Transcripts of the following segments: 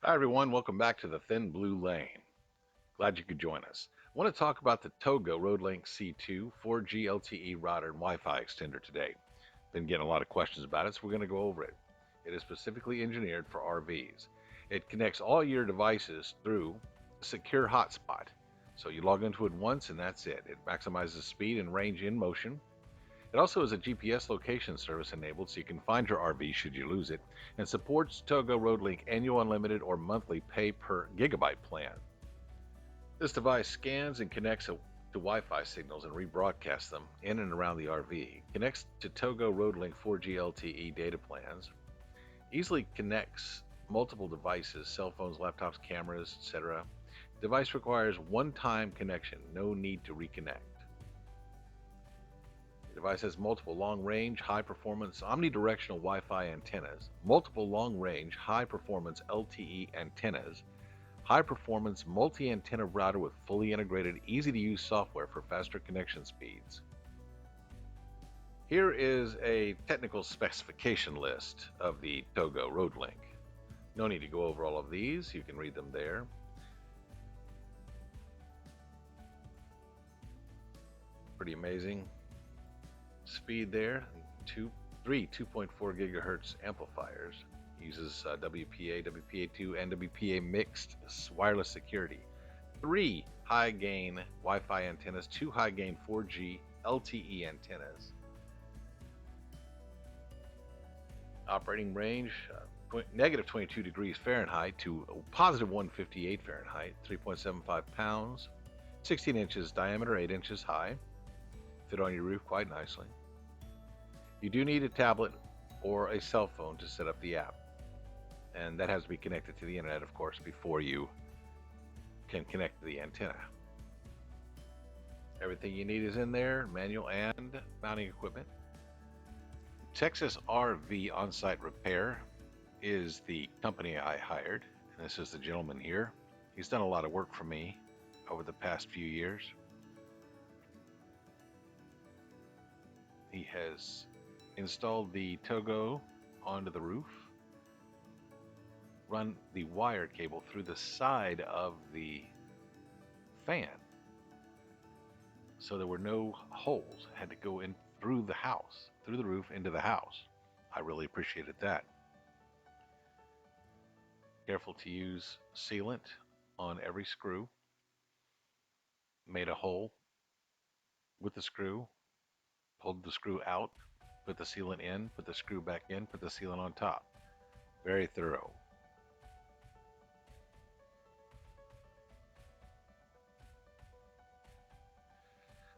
Hi, everyone. Welcome back to the Thin Blue Lane. Glad you could join us. I want to talk about the TOGO RoadLink C2 4G LTE router and Wi-Fi extender today. Been getting a lot of questions about it, so we're going to go over it. It is specifically engineered for RVs. It connects all your devices through a secure hotspot. So you log into it once and that's it. It maximizes speed and range in motion. It also has a GPS location service enabled so you can find your RV should you lose it, and supports TOGO RoadLink annual unlimited or monthly pay per gigabyte plan. This device scans and connects to Wi-Fi signals and rebroadcasts them in and around the RV, connects to TOGO RoadLink 4G LTE data plans, easily connects multiple devices, cell phones, laptops, cameras, etc. Device requires one-time connection, no need to reconnect. The device has multiple long-range, high-performance omnidirectional Wi-Fi antennas, multiple long-range, high-performance LTE antennas, high-performance multi-antenna router with fully integrated, easy-to-use software for faster connection speeds. Here is a technical specification list of the TOGO RoadLink. No need to go over all of these. You can read them there. Pretty amazing speed there. Three 2.4 gigahertz amplifiers. Uses WPA, WPA2, and WPA mixed wireless security. 3 high gain Wi-Fi antennas, 2 high gain 4G LTE antennas. Operating range negative 22 degrees Fahrenheit to positive 158 Fahrenheit, 3.75 pounds, 16 inches diameter, 8 inches high. Fit on your roof quite nicely. You do need a tablet or a cell phone to set up the app, and that has to be connected to the internet, of course, before you can connect to the antenna. Everything you need is in there, manual and mounting equipment. Texas RV On-Site Repair is the company I hired, and this is the gentleman here. He's done a lot of work for me over the past few years. He has installed the TOGO onto the roof, run the wired cable through the side of the fan, so there were no holes. It had to go in through the house, through the roof into the house. I really appreciated that. Careful to use sealant on every screw. Made a hole with the screw, pulled the screw out, put the sealant in, put the screw back in, put the sealant on top. Very thorough.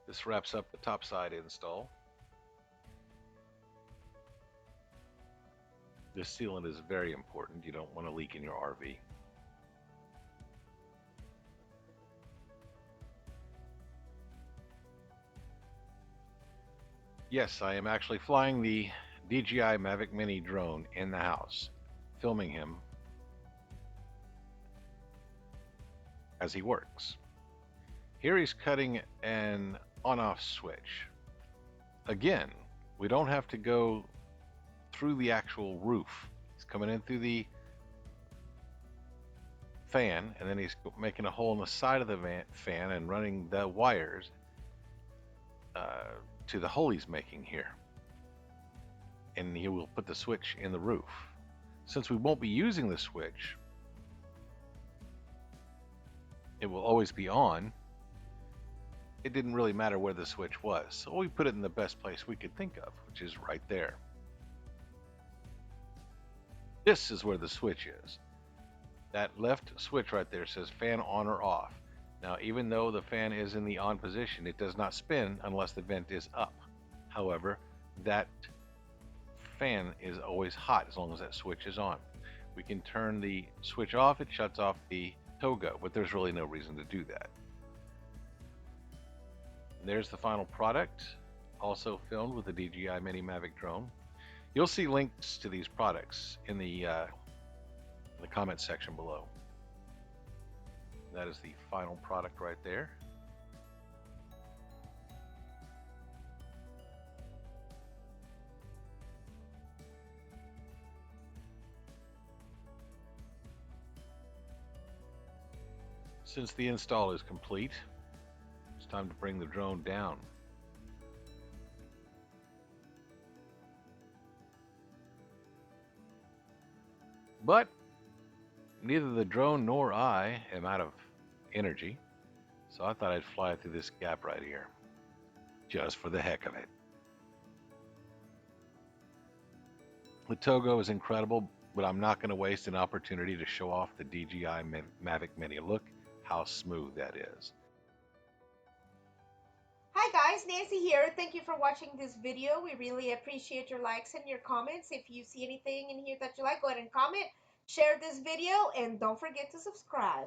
This wraps up the topside install. This sealant is very important. You don't want to leak in your RV. Yes, I am actually flying the DJI Mavic Mini Drone in the house, filming him as he works. Here he's cutting an on-off switch. Again, we don't have to go through the actual roof. He's coming in through the fan, and then he's making a hole in the side of the fan and running the wires to the hole he's making here. And he will put the switch in the roof. Since we won't be using the switch, it will always be on. It didn't really matter where the switch was, so we put it in the best place we could think of, which is right there. This is where the switch is. That left switch right there says fan on or off. Now, even though the fan is in the on position, it does not spin unless the vent is up. However, that fan is always hot as long as that switch is on. We can turn the switch off, it shuts off the TOGO, but there's really no reason to do that. And there's the final product, also filmed with the DJI Mini Mavic Drone. You'll see links to these products in the comment section below. That is the final product right there. Since the install is complete, it's time to bring the drone down. But neither the drone nor I am out of energy, so I thought I'd fly through this gap right here, just for the heck of it. The TOGO is incredible, but I'm not going to waste an opportunity to show off the DJI Mavic Mini. Look how smooth that is. Hi guys, Nancy here. Thank you for watching this video. We really appreciate your likes and your comments. If you see anything in here that you like, go ahead and comment, share this video, and don't forget to subscribe.